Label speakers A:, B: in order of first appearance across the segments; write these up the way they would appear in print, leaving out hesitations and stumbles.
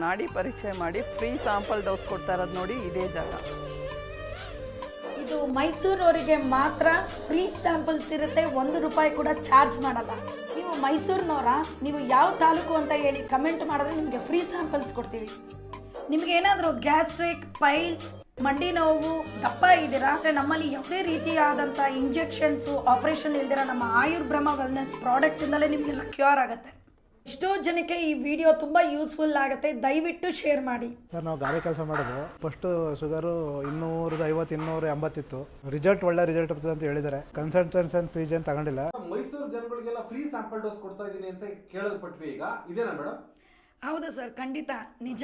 A: ನಾಡಿ ಪರೀಕ್ಷೆ ಮಾಡಿ ಫ್ರೀ ಸ್ಯಾಂಪಲ್ ಡೋಸ್ ಕೊಡ್ತಾ ಇರೋದು ನೋಡಿ ಇದೇ ಜಾಗ.
B: ಇದು ಮೈಸೂರವರಿಗೆ ಮಾತ್ರ ಫ್ರೀ ಸ್ಯಾಂಪಲ್ಸ್ ಇರುತ್ತೆ, 1 ರೂಪಾಯಿ ಕೂಡ ಚಾರ್ಜ್ ಮಾಡಲ್ಲ. ನೀವು ಮೈಸೂರಿನವರ, ನೀವು ಯಾವ ತಾಲೂಕು ಅಂತ ಹೇಳಿ ಕಮೆಂಟ್ ಮಾಡಿದ್ರೆ ನಿಮಗೆ ಫ್ರೀ ಸ್ಯಾಂಪಲ್ಸ್ ಕೊಡ್ತೀವಿ. ನಿಮ್ಗೆ ಏನಾದರೂ ಗ್ಯಾಸ್ಟ್ರಿಕ್, ಪೈಲ್ಸ್, ಮಂಡಿ ನೋವು, ದಪ್ಪ ಇದ್ದೀರಾ ಅಂದರೆ ನಮ್ಮಲ್ಲಿ ಯಾವುದೇ ರೀತಿಯಾದಂಥ ಇಂಜೆಕ್ಷನ್ಸು, ಆಪರೇಷನ್ ಇಲ್ದಿರ ನಮ್ಮ ಆಯುರ್ಬ್ರಹ್ಮ ವೆಲ್ನೆಸ್ ಪ್ರಾಡಕ್ಟಿಂದಲೇ ನಿಮಗೆಲ್ಲ ಕ್ಯೂರ್ ಆಗುತ್ತೆ. ಎಷ್ಟೋ ಜನಕ್ಕೆ ಈ ವಿಡಿಯೋ ತುಂಬ ಯೂಸ್ಫುಲ್ ಆಗುತ್ತೆ, ದಯವಿಟ್ಟು ಶೇರ್ ಮಾಡಿ.
C: ಸರ್, ನಾವು ಗಾರೆ ಕೆಲಸ ಮಾಡೋದು. ಫಸ್ಟು ಶುಗರು 250, 280 ಇತ್ತು. ಒಳ್ಳೆ ರಿಸಲ್ಟ್ ಬರ್ತದೆ ಅಂತ ಹೇಳಿದ್ದಾರೆ. ಕನ್ಸಲ್ಟೇಷನ್ ಫೀಸ್ ಏನು ತಗೊಂಡಿಲ್ಲ.
D: ಮೈಸೂರು ಜನಗಳಿಗೆಲ್ಲ ಫ್ರೀ ಸ್ಯಾಂಪಲ್ ಡೋಸ್ ಕೊಡ್ತಾ ಇದ್ದೀನಿ ಅಂತ ಕೇಳಲ್ಪಟ್ವಿ. ಈಗ ಇದೇನಾ ಮೇಡಮ್?
B: ಹೌದು ಸರ್, ಖಂಡಿತ ನಿಜ.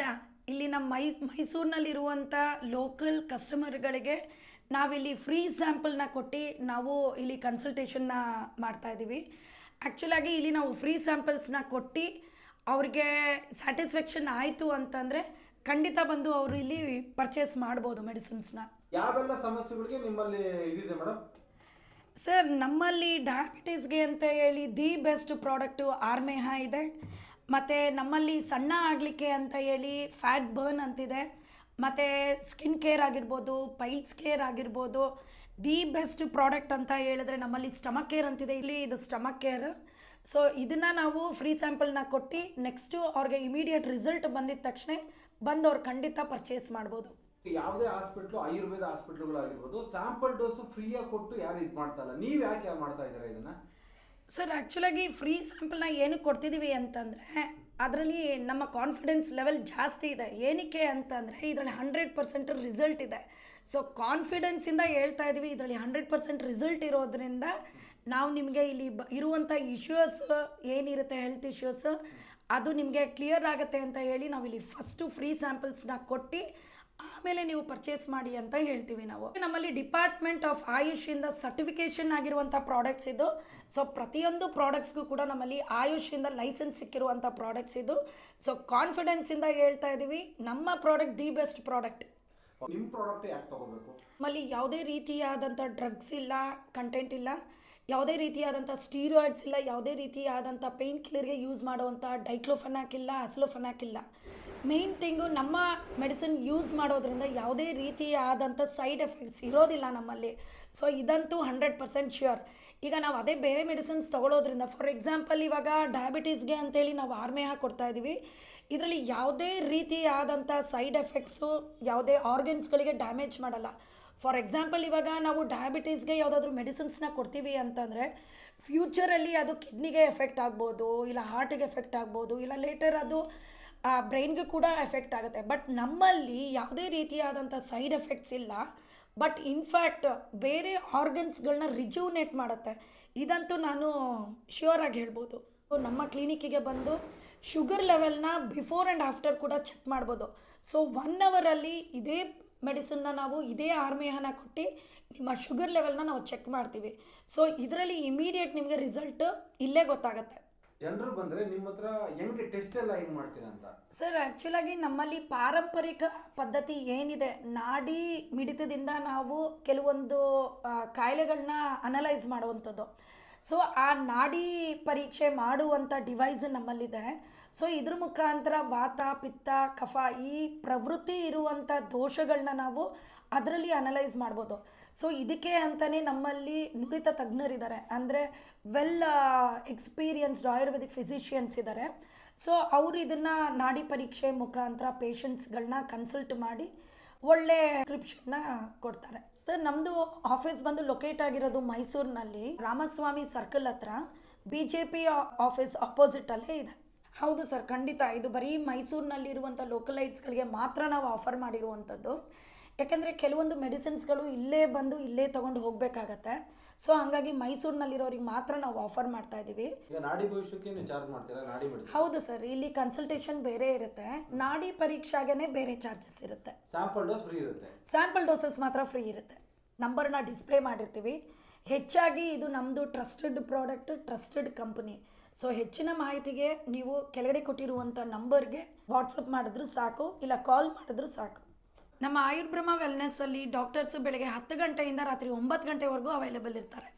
B: ಇಲ್ಲಿ ನಮ್ಮ ಮೈಸೂರಿನಲ್ಲಿರುವಂಥ ಲೋಕಲ್ ಕಸ್ಟಮರ್ಗಳಿಗೆ ನಾವಿಲ್ಲಿ ಫ್ರೀ ಸ್ಯಾಂಪಲ್ನ ಕೊಟ್ಟು ನಾವು ಇಲ್ಲಿ ಕನ್ಸಲ್ಟೇಷನ್ನ ಮಾಡ್ತಾಯಿದ್ದೀವಿ. ಆ್ಯಕ್ಚುಲಾಗಿ ಇಲ್ಲಿ ನಾವು ಫ್ರೀ ಸ್ಯಾಂಪಲ್ಸ್ನ ಕೊಟ್ಟು ಅವ್ರಿಗೆ ಸ್ಯಾಟಿಸ್ಫ್ಯಾಕ್ಷನ್ ಆಯಿತು ಅಂತಂದರೆ ಖಂಡಿತ ಬಂದು ಅವರು ಇಲ್ಲಿ ಪರ್ಚೇಸ್ ಮಾಡ್ಬೋದು ಮೆಡಿಸಿನ್ಸ್ನ.
D: ಯಾವೆಲ್ಲ ಸಮಸ್ಯೆಗಳಿಗೆ ನಿಮ್ಮಲ್ಲಿ ಇದಿದೆ ಮೇಡಮ್?
B: ಸರ್, ನಮ್ಮಲ್ಲಿ ಡಯಾಬಿಟೀಸ್ಗೆ ಅಂತ ಹೇಳಿ ದಿ ಬೆಸ್ಟ್ ಪ್ರಾಡಕ್ಟು ಆರ್ಮೇಹ ಇದೆ. ಮತ್ತು ನಮ್ಮಲ್ಲಿ ಸಣ್ಣ ಆಗಲಿಕ್ಕೆ ಅಂತ ಹೇಳಿ ಫ್ಯಾಟ್ ಬರ್ನ್ ಅಂತಿದೆ. ಮತ್ತು ಸ್ಕಿನ್ ಕೇರ್ ಆಗಿರ್ಬೋದು, ಪೈಲ್ಸ್ ಕೇರ್ ಆಗಿರ್ಬೋದು. ದಿ ಬೆಸ್ಟ್ ಪ್ರಾಡಕ್ಟ್ ಅಂತ ಹೇಳಿದ್ರೆ ನಮ್ಮಲ್ಲಿ ಸ್ಟಮಕ್ ಕೇರ್ ಅಂತಿದೆ. ಇಲ್ಲಿ ಇದು ಸ್ಟಮಕ್ ಕೇರ್. ಸೊ ಇದನ್ನು ನಾವು ಫ್ರೀ ಸ್ಯಾಂಪಲ್ನ ಕೊಟ್ಟು ನೆಕ್ಸ್ಟು ಅವ್ರಿಗೆ ಇಮಿಡಿಯೇಟ್ ರಿಸಲ್ಟ್ ಬಂದಿದ ತಕ್ಷಣ ಬಂದು ಅವ್ರು ಖಂಡಿತ ಪರ್ಚೇಸ್ ಮಾಡ್ಬೋದು.
D: ಯಾವುದೇ ಹಾಸ್ಪಿಟ್ಲು, ಆಯುರ್ವೇದ ಹಾಸ್ಪಿಟ್ಲುಗಳಾಗಿರ್ಬೋದು, ಸ್ಯಾಂಪಲ್ ಡೋಸು ಫ್ರೀಯಾಗಿ ಕೊಟ್ಟು ಯಾರು ಇದು ಮಾಡ್ತಾ ಇಲ್ಲ. ನೀವು ಯಾಕೆ ಮಾಡ್ತಾ ಇದ್ದೀರಾ ಇದನ್ನು?
B: ಸರ್, ಆ್ಯಕ್ಚುಲಾಗಿ ಫ್ರೀ ಸ್ಯಾಂಪಲ್ನ ಏನಕ್ಕೆ ಕೊಡ್ತಿದ್ದೀವಿ ಅಂತಂದರೆ ಅದರಲ್ಲಿ ನಮ್ಮ ಕಾನ್ಫಿಡೆನ್ಸ್ ಲೆವೆಲ್ ಜಾಸ್ತಿ ಇದೆ. ಏನಕ್ಕೆ ಅಂತಂದರೆ ಇದರಲ್ಲಿ 100% ರಿಸಲ್ಟ್ ಇದೆ. ಸೊ ಕಾನ್ಫಿಡೆನ್ಸಿಂದ ಹೇಳ್ತಾ ಇದ್ದೀವಿ. ಇದರಲ್ಲಿ 100% ರಿಸಲ್ಟ್ ಇರೋದ್ರಿಂದ ನಾವು ನಿಮಗೆ ಇಲ್ಲಿ ಇರುವಂಥ ಇಶ್ಯೂಸ್ ಏನಿರುತ್ತೆ, ಹೆಲ್ತ್ ಇಶ್ಯೂಸ್, ಅದು ನಿಮಗೆ ಕ್ಲಿಯರ್ ಆಗುತ್ತೆ ಅಂತ ಹೇಳಿ ನಾವಿಲ್ಲಿ ಫಸ್ಟು ಫ್ರೀ ಸ್ಯಾಂಪಲ್ಸ್ನ ಕೊಟ್ಟು ಆಮೇಲೆ ನೀವು ಪರ್ಚೇಸ್ ಮಾಡಿ ಅಂತ ಹೇಳ್ತೀವಿ ನಾವು. ನಮ್ಮಲ್ಲಿ ಡಿಪಾರ್ಟ್ಮೆಂಟ್ ಆಫ್ ಆಯುಷಿಂದ ಸರ್ಟಿಫಿಕೇಷನ್ ಆಗಿರುವಂಥ ಪ್ರಾಡಕ್ಟ್ಸ್ ಇದು. ಸೊ ಪ್ರತಿಯೊಂದು ಪ್ರಾಡಕ್ಟ್ಸ್ಗೂ ಕೂಡ ನಮ್ಮಲ್ಲಿ ಆಯುಷಿಂದ ಲೈಸೆನ್ಸ್ ಸಿಕ್ಕಿರುವಂಥ ಪ್ರಾಡಕ್ಟ್ಸ್ ಇದು. ಸೊ ಕಾನ್ಫಿಡೆನ್ಸಿಂದ ಹೇಳ್ತಾ ಇದ್ದೀವಿ, ನಮ್ಮ ಪ್ರಾಡಕ್ಟ್ ದಿ ಬೆಸ್ಟ್ ಪ್ರಾಡಕ್ಟ್.
D: ನಿಮ್ಮ ಪ್ರಾಡಕ್ಟ್ ಯಾಕೆ ತಗೋಬೇಕು?
B: ನಮ್ಮಲ್ಲಿ ಯಾವುದೇ ರೀತಿಯಾದಂಥ ಡ್ರಗ್ಸ್ ಇಲ್ಲ, ಕಂಟೆಂಟ್ ಇಲ್ಲ, ಯಾವುದೇ ರೀತಿಯಾದಂಥ ಸ್ಟೀರಾಯ್ಡ್ಸ್ ಇಲ್ಲ, ಯಾವುದೇ ರೀತಿಯಾದಂಥ ಪೇನ್ ಕಿಲ್ಲರ್ಗೆ ಯೂಸ್ ಮಾಡುವಂಥ ಡೈಕ್ಲೋಫೆನಾಕ್ ಇಲ್ಲ, ಅಸ್ಲೋಫೆನಾಕ್ ಇಲ್ಲ. ಮೇನ್ ಥಿಂಗು, ನಮ್ಮ ಮೆಡಿಸಿನ್ ಯೂಸ್ ಮಾಡೋದ್ರಿಂದ ಯಾವುದೇ ರೀತಿಯಾದಂಥ ಸೈಡ್ ಎಫೆಕ್ಟ್ಸ್ ಇರೋದಿಲ್ಲ ನಮ್ಮಲ್ಲಿ. ಸೊ ಇದಂತೂ 100% ಶ್ಯೂರ್. ಈಗ ನಾವು ಅದೇ ಬೇರೆ ಮೆಡಿಸಿನ್ಸ್ ತೊಗೊಳೋದ್ರಿಂದ, ಫಾರ್ ಎಕ್ಸಾಂಪಲ್ ಇವಾಗ ಡಯಾಬಿಟೀಸ್ಗೆ ಅಂತೇಳಿ ನಾವು ಆರ್ಮೇಹ ಕೊಡ್ತಾ ಇದ್ದೀವಿ. ಇದರಲ್ಲಿ ಯಾವುದೇ ರೀತಿಯಾದಂಥ ಸೈಡ್ ಎಫೆಕ್ಟ್ಸು ಯಾವುದೇ ಆರ್ಗನ್ಸ್ಗಳಿಗೆ ಡ್ಯಾಮೇಜ್ ಮಾಡಲ್ಲ. ಫಾರ್ ಎಕ್ಸಾಂಪಲ್ ಇವಾಗ ನಾವು ಡಯಾಬಿಟೀಸ್ಗೆ ಯಾವುದಾದ್ರೂ ಮೆಡಿಸಿನ್ಸ್ನ ಕೊಡ್ತೀವಿ ಅಂತಂದರೆ ಫ್ಯೂಚರಲ್ಲಿ ಅದು ಕಿಡ್ನಿಗೆ ಎಫೆಕ್ಟ್ ಆಗ್ಬೋದು, ಇಲ್ಲ ಹಾರ್ಟಿಗೆ ಎಫೆಕ್ಟ್ ಆಗ್ಬೋದು, ಇಲ್ಲ ಲೇಟರ್ ಅದು ಬ್ರೈನ್ಗೆ ಕೂಡ ಎಫೆಕ್ಟ್ ಆಗುತ್ತೆ. ಬಟ್ ನಮ್ಮಲ್ಲಿ ಯಾವುದೇ ರೀತಿಯಾದಂಥ ಸೈಡ್ ಎಫೆಕ್ಟ್ಸ್ ಇಲ್ಲ. ಬಟ್ ಇನ್ಫ್ಯಾಕ್ಟ್ ಬೇರೆ ಆರ್ಗನ್ಸ್ಗಳನ್ನ ರಿಜ್ಯೂನೇಟ್ ಮಾಡುತ್ತೆ. ಇದಂತೂ ನಾನು ಶ್ಯೂರಾಗಿ ಹೇಳ್ಬೋದು. ನಮ್ಮ ಕ್ಲಿನಿಕ್ಕಿಗೆ ಬಂದು ಶುಗರ್ ಲೆವೆಲ್ನ ಬಿಫೋರ್ ಆ್ಯಂಡ್ ಆಫ್ಟರ್ ಕೂಡ ಚೆಕ್ ಮಾಡ್ಬೋದು. ಸೊ 1 ಅವರಲ್ಲಿ ಇದೇ ಮೆಡಿಸಿನ್ನ ನಾವು ಇದೇ ಆರ್ಮೇಹನ ಕೊಟ್ಟು ನಿಮ್ಮ ಶುಗರ್ ಲೆವೆಲ್ನ ನಾವು ಚೆಕ್ ಮಾಡ್ತೀವಿ. ಸೊ ಇದರಲ್ಲಿ ಇಮಿಡಿಯೇಟ್ ನಿಮಗೆ ರಿಸಲ್ಟ್ ಇಲ್ಲೇ ಗೊತ್ತಾಗುತ್ತೆ.
D: ಜನರು ಬಂದರೆ ನಿಮ್ಮ ಹತ್ರ ಹೆಂಗೆ ಟೆಸ್ಟ್ ಎಲ್ಲ ಹೆಂಗೆ ಮಾಡ್ತೀರಾ ಅಂತ?
B: ಸರ್, ಆ್ಯಕ್ಚುಲಾಗಿ ನಮ್ಮಲ್ಲಿ ಪಾರಂಪರಿಕ ಪದ್ಧತಿ ಏನಿದೆ, ನಾಡಿ ಮಿಡಿತದಿಂದ ನಾವು ಕೆಲವೊಂದು ಕಾಯಿಲೆಗಳನ್ನ ಅನಲೈಸ್ ಮಾಡುವಂಥದ್ದು. ಸೊ ಆ ನಾಡಿ ಪರೀಕ್ಷೆ ಮಾಡುವಂಥ ಡಿವೈಸ್ ನಮ್ಮಲ್ಲಿದೆ. ಸೊ ಇದ್ರ ಮುಖಾಂತರ ವಾತ, ಪಿತ್ತ, ಕಫ ಈ ಪ್ರವೃತ್ತಿ ಇರುವಂಥ ದೋಷಗಳನ್ನ ನಾವು ಅದರಲ್ಲಿ ಅನಲೈಸ್ ಮಾಡ್ಬೋದು. ಸೊ ಇದಕ್ಕೆ ಅಂತಲೇ ನಮ್ಮಲ್ಲಿ ನುರಿತ ತಜ್ಞರಿದ್ದಾರೆ, ಅಂದರೆ ವೆಲ್ ಎಕ್ಸ್ಪೀರಿಯನ್ಸ್ಡ್ ಆಯುರ್ವೇದಿಕ್ ಫಿಸಿಷಿಯನ್ಸ್ ಇದ್ದಾರೆ. ಸೊ ಅವರು ಇದನ್ನು ನಾಡಿ ಪರೀಕ್ಷೆ ಮುಖಾಂತರ ಪೇಷಂಟ್ಸ್ಗಳನ್ನ ಕನ್ಸಲ್ಟ್ ಮಾಡಿ ಒಳ್ಳೆ ಪ್ರಿಸ್ಕ್ರಿಪ್ಷನ್ನ ಕೊಡ್ತಾರೆ. ಸರ್, ನಮ್ಮದು ಆಫೀಸ್ ಬಂದು ಲೊಕೇಟ್ ಆಗಿರೋದು ಮೈಸೂರಿನಲ್ಲಿ ರಾಮಸ್ವಾಮಿ ಸರ್ಕಲ್ ಹತ್ರ, BJP ಆಫೀಸ್ ಆಪೋಸಿಟಲ್ಲೇ ಇದೆ. ಹೌದು ಸರ್, ಖಂಡಿತ. ಇದು ಬರೀ ಮೈಸೂರಿನಲ್ಲಿರುವಂಥ ಲೋಕಲೈಟ್ಸ್ಗಳಿಗೆ ಮಾತ್ರ ನಾವು ಆಫರ್ ಮಾಡಿರುವಂಥದ್ದು. ಯಾಕೆಂದರೆ ಕೆಲವೊಂದು ಮೆಡಿಸಿನ್ಸ್ಗಳು ಇಲ್ಲೇ ಬಂದು ಇಲ್ಲೇ ತೊಗೊಂಡು ಹೋಗಬೇಕಾಗತ್ತೆ. ಸೊ ಹಾಗಾಗಿ ಮೈಸೂರಿನಲ್ಲಿರೋರಿಗೆ ಮಾತ್ರ ನಾವು ಆಫರ್ ಮಾಡ್ತಾ ಇದ್ದೀವಿ.
D: ಈಗ ನಾಡಿ ಭವಿಷ್ಯಕ್ಕೆ ನೀವು ಚಾರ್ಜ್ ಮಾಡ್ತೀರಾ? ನಾಡಿ ಮೆಡಿಸಿನ್?
B: ಹೌದು ಸರ್, ಇಲ್ಲಿ ಕನ್ಸಲ್ಟೇಷನ್ ಬೇರೆ ಇರುತ್ತೆ, ನಾಡಿ ಪರೀಕ್ಷೆಗೆ ಬೇರೆ ಚಾರ್ಜಸ್ ಇರುತ್ತೆ.
D: ಸ್ಯಾಂಪಲ್ ಡೋಸ್ ಫ್ರೀ ಇರುತ್ತೆ?
B: ಸ್ಯಾಂಪಲ್ ಡೋಸಸ್ ಮಾತ್ರ ಫ್ರೀ ಇರುತ್ತೆ. ನಂಬರ್ನ ಡಿಸ್ಪ್ಲೇ ಮಾಡಿರ್ತೀವಿ. ಹೆಚ್ಚಾಗಿ ಇದು ನಮ್ಮದು trusted product, trusted company. So ಹೆಚ್ಚಿನ ಮಾಹಿತಿಗೆ ನೀವು ಕೆಳಗಡೆ ಕೊಟ್ಟಿರುವಂಥ ನಂಬರ್ಗೆ ವಾಟ್ಸಪ್ ಮಾಡಿದ್ರು ಸಾಕು, ಇಲ್ಲ ಕಾಲ್ ಮಾಡಿದ್ರು ಸಾಕು. ನಮ್ಮ ಆಯುರ್ಬ್ರಹ್ಮ ವೆಲ್ನೆಸ್ಸಲ್ಲಿ ಡಾಕ್ಟರ್ಸು ಬೆಳಗ್ಗೆ 10 ಗಂಟೆಯಿಂದ ರಾತ್ರಿ 9 ಗಂಟೆವರೆಗೂ ಅವೈಲೇಬಲ್ ಇರ್ತಾರೆ.